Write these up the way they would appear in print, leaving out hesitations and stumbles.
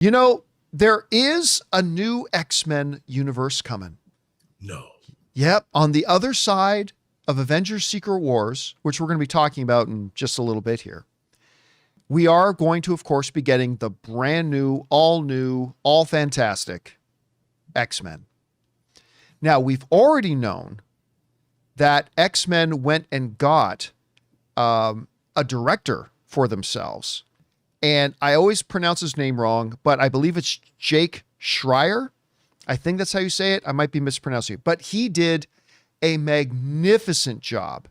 You know, there is a new X-Men universe coming. No. Yep. On the other side of Avengers Secret Wars, which we're going to be talking about in just a little bit here, we are going to, of course, be getting the brand new, all fantastic X-Men. Now, we've already known that X-Men went and got a director for themselves. And I always pronounce his name wrong, but I believe it's Jake Schreier. I think that's how you say it. I might be mispronouncing it. But he did a magnificent job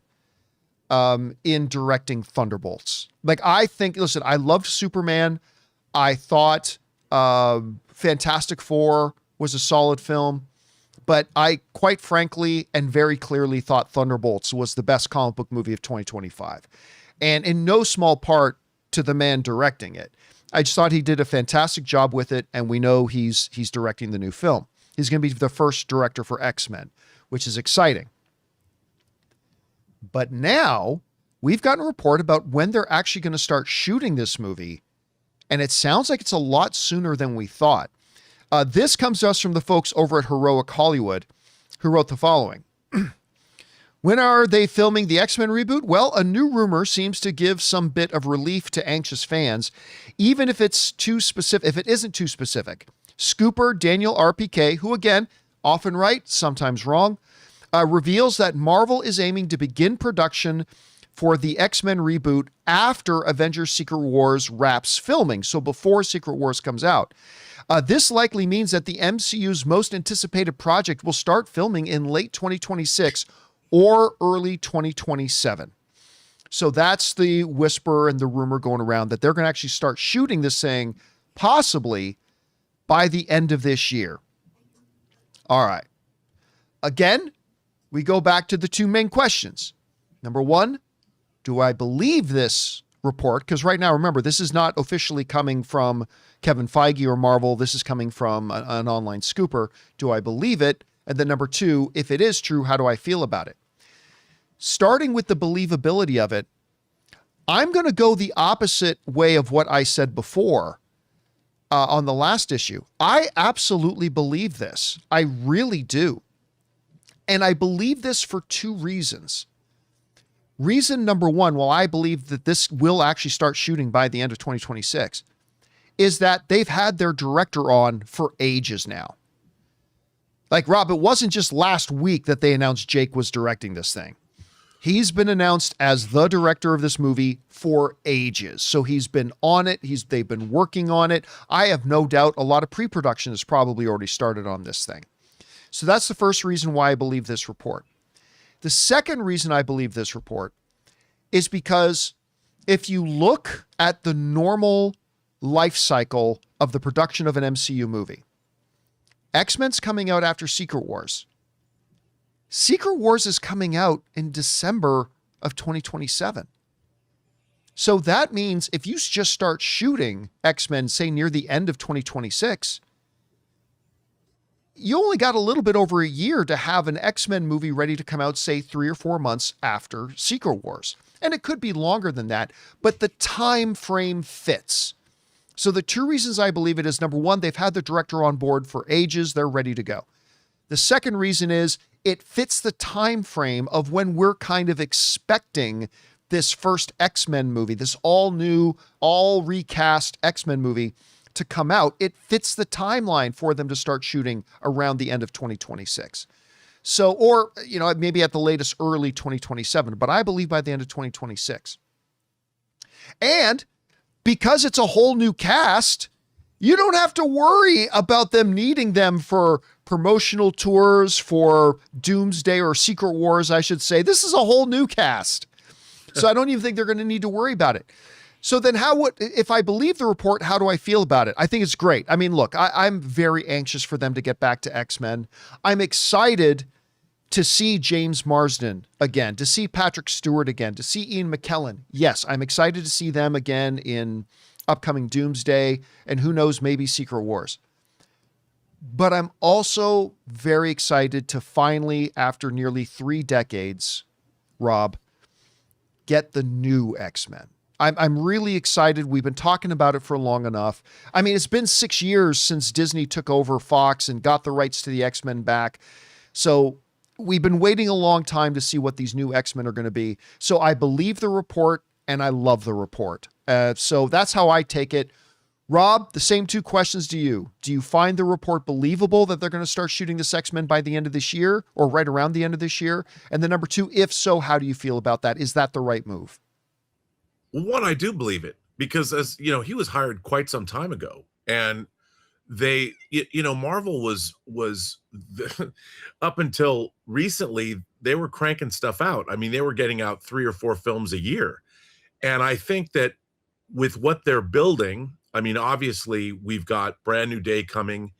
in directing Thunderbolts. Like, I think, listen, I loved Superman. I thought Fantastic Four was a solid film. But I quite frankly and very clearly thought Thunderbolts was the best comic book movie of 2025. And in no small part to the man directing it. I just thought he did a fantastic job with it, and we know he's directing the new film. He's going to be the first director for X-Men, which is exciting. But now we've gotten a report about when they're actually going to start shooting this movie, and it sounds like it's a lot sooner than we thought. This comes to us from the folks over at Heroic Hollywood, who wrote the following. When are they filming the X-Men reboot? Well, a new rumor seems to give some bit of relief to anxious fans, even if it's too specific, if it isn't too specific. Scooper Daniel RPK, who again, often right, sometimes wrong, reveals that Marvel is aiming to begin production for the X-Men reboot after Avengers Secret Wars wraps filming, so before Secret Wars comes out. This likely means that the MCU's most anticipated project will start filming in late 2026 or early 2027. So that's the whisper and the rumor going around that they're going to actually start shooting this thing possibly by the end of this year. All right. Again, we go back to the two main questions. Number one, do I believe this report? Because right now, remember, this is not officially coming from Kevin Feige or Marvel. This is coming from an online scooper. Do I believe it? And then number two, if it is true, how do I feel about it? Starting with the believability of it, I'm going to go the opposite way of what I said before on the last issue. I absolutely believe this. I really do. And I believe this for two reasons. Reason number one, well, I believe that this will actually start shooting by the end of 2026, is that they've had their director on for ages now. Like, Rob, it wasn't just last week that they announced Jake was directing this thing. He's been announced as the director of this movie for ages. So he's been on it. They've been working on it. I have no doubt a lot of pre-production has probably already started on this thing. So that's the first reason why I believe this report. The second reason I believe this report is because if you look at the normal life cycle of the production of an MCU movie, X-Men's coming out after Secret Wars. Secret Wars is coming out in December of 2027. So that means if you just start shooting X-Men, say near the end of 2026, you only got a little bit over a year to have an X-Men movie ready to come out, say 3 or 4 months after Secret Wars. And it could be longer than that, but the time frame fits. So the two reasons I believe it is, number one, they've had the director on board for ages. They're ready to go. The second reason is it fits the time frame of when we're kind of expecting this first X-Men movie, this all new, all recast X-Men movie to come out. It fits the timeline for them to start shooting around the end of 2026. So, or, maybe at the latest early 2027, but I believe by the end of 2026. And because it's a whole new cast, you don't have to worry about them needing them for promotional tours, for Doomsday or Secret Wars, I should say. This is a whole new cast. So I don't even think they're going to need to worry about it. So then if I believe the report, how do I feel about it? I think it's great. I mean, look, I'm very anxious for them to get back to X-Men. I'm excited to see James Marsden again, to see Patrick Stewart again, to see Ian McKellen. Yes, I'm excited to see them again in upcoming Doomsday and who knows, maybe Secret Wars. But I'm also very excited to finally, after nearly 3 decades, Rob, get the new X-Men. I'm really excited. We've been talking about it for long enough. I mean, it's been 6 years since Disney took over Fox and got the rights to the X-Men back. So we've been waiting a long time to see what these new X-Men are going to be. So I believe the report and I love the report. So that's how I take it. Rob, the same two questions to you. Do you find the report believable that they're going to start shooting this X-Men by the end of this year or right around the end of this year? And then number two, if so, how do you feel about that? Is that the right move? Well, one, I do believe it because, as you know, he was hired quite some time ago, and Marvel was up until recently they were cranking stuff out. I mean, they were getting out 3 or 4 films a year, and I think that with what they're building, I mean, obviously we've got Brand New Day coming,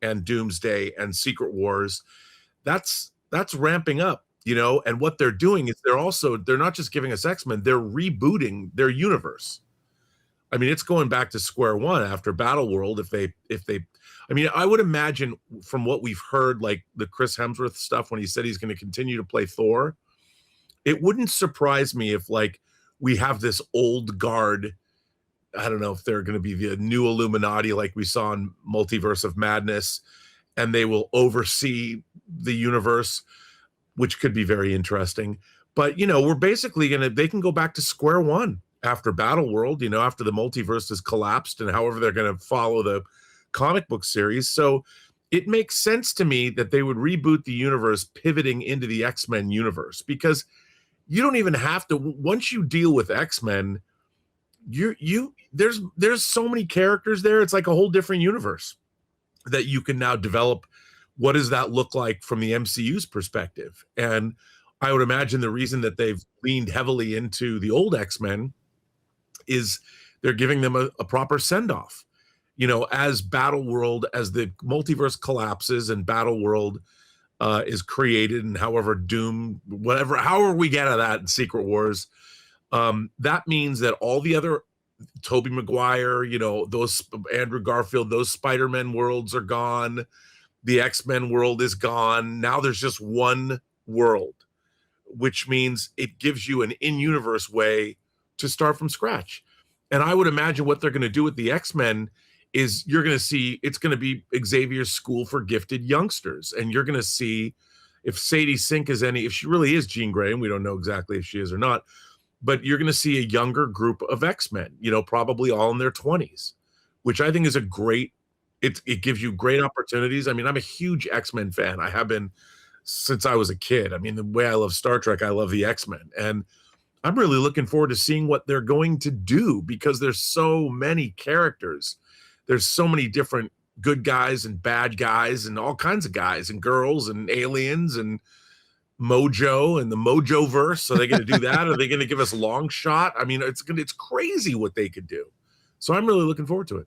and Doomsday and Secret Wars. That's ramping up. And what they're doing is they're not just giving us X-Men, they're rebooting their universe. I mean, it's going back to square one after Battle World. I mean, I would imagine from what we've heard, like the Chris Hemsworth stuff, when he said he's going to continue to play Thor, it wouldn't surprise me if like we have this old guard. I don't know if they're going to be the new Illuminati, like we saw in Multiverse of Madness, and they will oversee the universe, which could be very interesting. But, we're basically they can go back to square one after Battle World, after the multiverse has collapsed and however they're going to follow the comic book series. So it makes sense to me that they would reboot the universe pivoting into the X-Men universe, because you don't even have to, once you deal with X-Men, there's so many characters there. It's like a whole different universe that you can now develop. What does that look like from the MCU's perspective? And I would imagine the reason that they've leaned heavily into the old X-Men is they're giving them a proper send-off. As Battle World, as the multiverse collapses and Battle World is created, and however we get out of that in Secret Wars, that means that all the other Tobey Maguire, those Andrew Garfield, those Spider-Man worlds are gone. The X-Men world is gone. Now there's just one world, which means it gives you an in-universe way to start from scratch. And I would imagine what they're going to do with the X-Men is you're going to see it's going to be Xavier's School for Gifted Youngsters. And you're going to see if Sadie Sink is if she really is Jean Grey, and we don't know exactly if she is or not, but you're going to see a younger group of X-Men, probably all in their 20s, which I think is a great, it gives you great opportunities. I mean, I'm a huge X-Men fan. I have been since I was a kid. I mean, the way I love Star Trek, I love the X-Men. And I'm really looking forward to seeing what they're going to do, because there's so many characters. There's so many different good guys and bad guys and all kinds of guys and girls and aliens and Mojo and the Mojo verse. Are they going to do that? Are they going to give us Long Shot? I mean, it's crazy what they could do. So I'm really looking forward to it.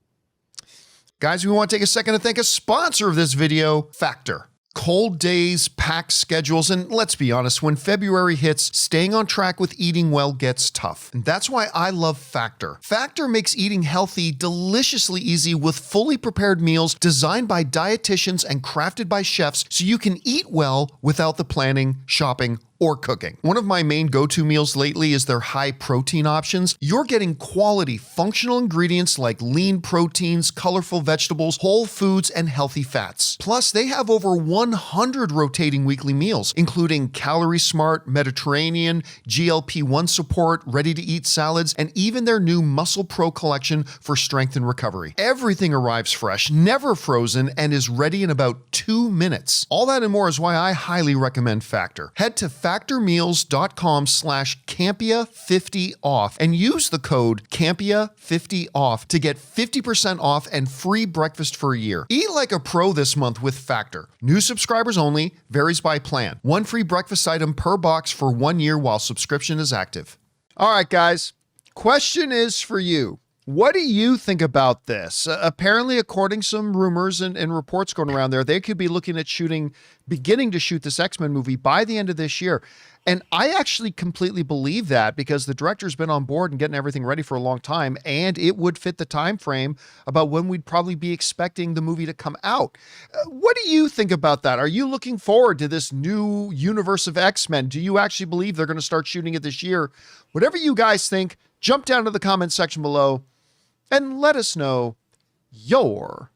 Guys, we want to take a second to thank a sponsor of this video, Factor. Cold days, packed schedules, and let's be honest, when February hits, staying on track with eating well gets tough. And that's why I love Factor. Factor makes eating healthy deliciously easy with fully prepared meals designed by dietitians and crafted by chefs so you can eat well without the planning, shopping, or cooking. One of my main go-to meals lately is their high protein options. You're getting quality functional ingredients like lean proteins, colorful vegetables, whole foods, and healthy fats. Plus, they have over 100 rotating weekly meals, including Calorie Smart, Mediterranean, GLP-1 support, ready-to-eat salads, and even their new Muscle Pro collection for strength and recovery. Everything arrives fresh, never frozen, and is ready in about 2 minutes. All that and more is why I highly recommend Factor. Head to factormeals.com/Campea50off and use the code Campea50off to get 50% off and free breakfast for a year. Eat like a pro this month with Factor. New subscribers only, varies by plan. One free breakfast item per box for 1 year while subscription is active. All right, guys. Question is for you. What do you think about this? Apparently, according to some rumors and reports going around there, they could be looking at beginning to shoot this X-Men movie by the end of this year. And I actually completely believe that, because the director's been on board and getting everything ready for a long time, and it would fit the time frame about when we'd probably be expecting the movie to come out. What do you think about that? Are you looking forward to this new universe of X-Men? Do you actually believe they're going to start shooting it this year? Whatever you guys think, Jump down to the comment section below and let us know your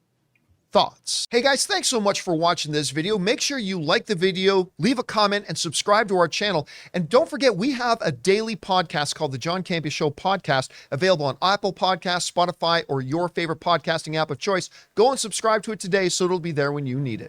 thoughts. Hey guys, thanks so much for watching this video. Make sure you like the video, leave a comment, and subscribe to our channel. And don't forget, we have a daily podcast called the John Campea Show Podcast, available on Apple Podcasts, Spotify, or your favorite podcasting app of choice. Go and subscribe to it today so it'll be there when you need it.